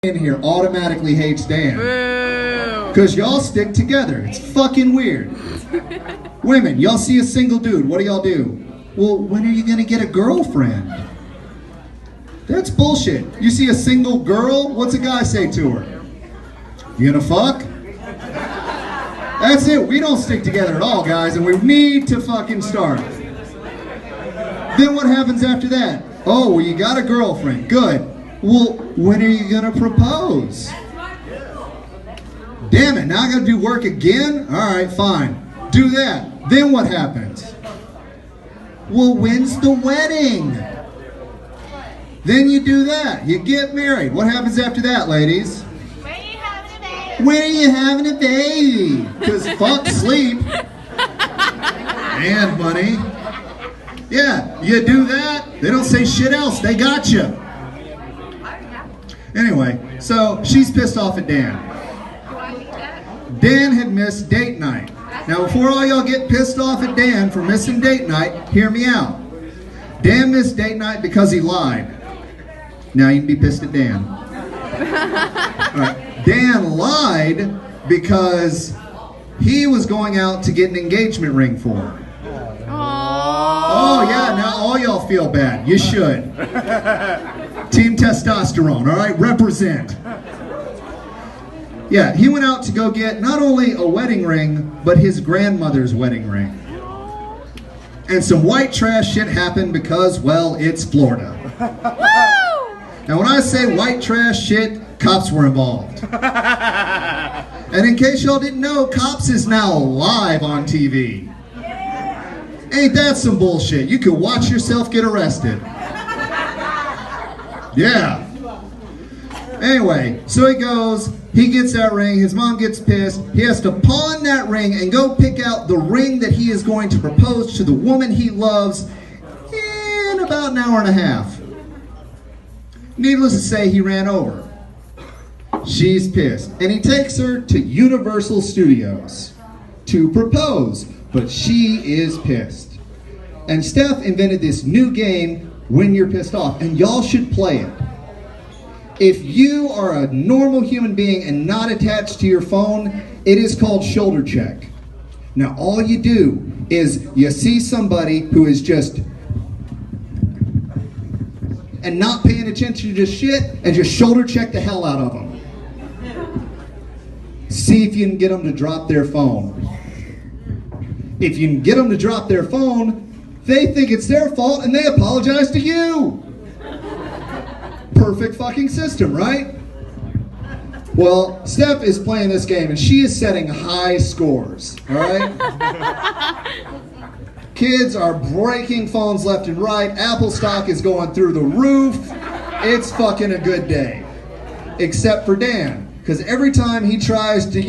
in here automatically hates Dan. Because y'all stick together. It's fucking weird. Women, y'all see a single dude, what do? Well, when are you gonna get a girlfriend? That's bullshit. You see a single girl, what's a guy say to her? You gonna fuck? That's it. We don't stick together at all, guys, and we need to fucking start. Then what happens after that? Oh, well, you got a girlfriend. Good. Well, when are you gonna propose? Damn it, now I gotta do work again? Alright, fine. Do that. Then what happens? Well, when's the wedding? Then you do that. You get married. What happens after that, ladies? When are you having a baby? When are you having a baby? Because fuck sleep. And money. Yeah, you do that. They don't say shit else. They got you. Anyway, so she's pissed off at Dan. Dan had missed date night. Now, before all y'all get pissed off at Dan for missing date night, hear me out. Dan missed date night because he lied. Now you can be pissed at Dan. All right. Dan lied because he was going out to get an engagement ring for her. Oh yeah, now all y'all feel bad. You should. Team testosterone, all right? Represent. Yeah, he went out to go get not only a wedding ring, but his grandmother's wedding ring. And some white trash shit happened because, well, it's Florida. Now when I say white trash shit, cops were involved. And in case y'all didn't know, Cops is now live on TV. Ain't that some bullshit? You could watch yourself get arrested. Yeah. Anyway, so he goes, he gets that ring, his mom gets pissed, he has to pawn that ring and go pick out the ring that he is going to propose to the woman he loves in about an hour and a half. Needless to say, he ran over. She's pissed, and he takes her to Universal Studios to propose, but she is pissed. And Steph invented this new game, When You're Pissed Off, and y'all should play it. If you are a normal human being and not attached to your phone, it is called shoulder check. Now all you do is you see somebody who is just and not paying attention to shit and just shoulder check the hell out of them. See if you can get them to drop their phone. If you can get them to drop their phone, they think it's their fault and they apologize to you. Perfect fucking system, right? Well, Steph is playing this game and she is setting high scores, all right? Kids are breaking phones left and right. Apple stock is going through the roof. It's fucking a good day. Except for Dan, because every time he tries to,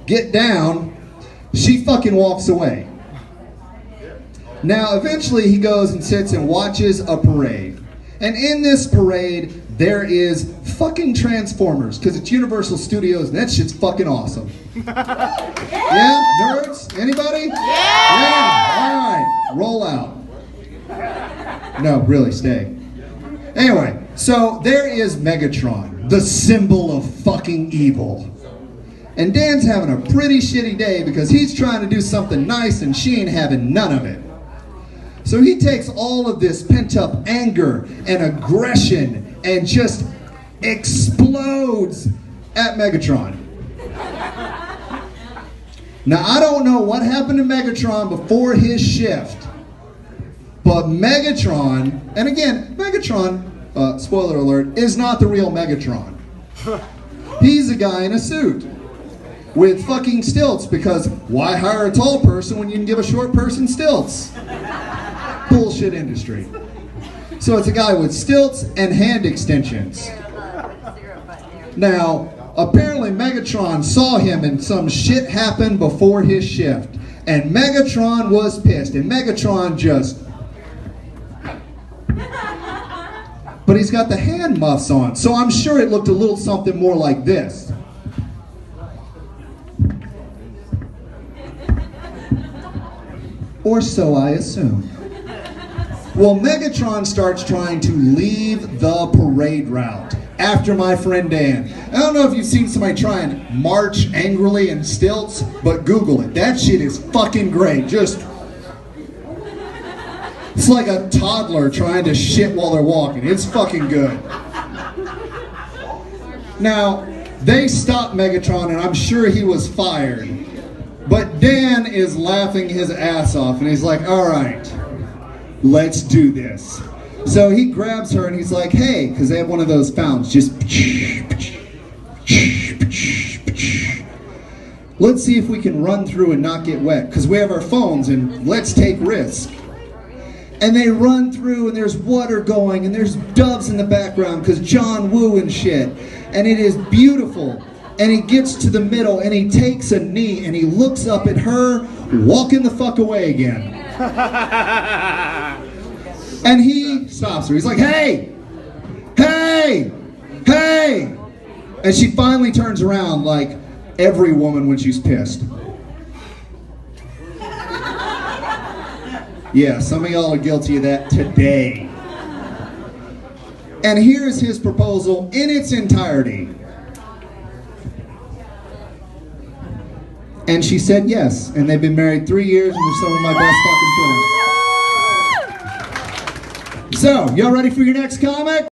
get down, she fucking walks away. Now, eventually he goes and sits and watches a parade. And in this parade, there is fucking Transformers, because it's Universal Studios, and that shit's fucking awesome. Yeah? Nerds? Anybody? Yeah! Alright, roll out. No, really, stay. Anyway, so there is Megatron, the symbol of fucking evil. And Dan's having a pretty shitty day because he's trying to do something nice and she ain't having none of it. So he takes all of this pent-up anger and aggression and just explodes at Megatron. Now, I don't know what happened to Megatron before his shift, but Megatron, and again, Megatron, spoiler alert, is not the real Megatron. He's a guy in a suit with fucking stilts, because why hire a tall person when you can give a short person stilts? Bullshit industry. So it's a guy with stilts and hand extensions. Now, apparently Megatron saw him and some shit happened before his shift. And Megatron was pissed. And Megatron just... But he's got the hand muffs on, so I'm sure it looked a little something more like this. Or so I assume. Well, Megatron starts trying to leave the parade route after my friend Dan. I don't know if you've seen somebody try and march angrily in stilts, but Google it. That shit is fucking great. It's like a toddler trying to shit while they're walking. It's fucking good. Now, they stopped Megatron and I'm sure he was fired. But Dan is laughing his ass off and he's like, all right, let's do this. So he grabs her and he's like, hey, because they have one of those fountains, just let's see if we can run through and not get wet, because we have our phones and let's take risks. And they run through and there's water going and there's doves in the background because John Woo and shit. And it is beautiful. And he gets to the middle and he takes a knee and he looks up at her, walking the fuck away again. And he stops her. He's like, hey, hey, hey. And she finally turns around like every woman when she's pissed. Yeah, some of y'all are guilty of that today. And here's his proposal in its entirety. And she said yes, and they've been married 3 years and they're some of my best fucking friends. So, y'all ready for your next comic?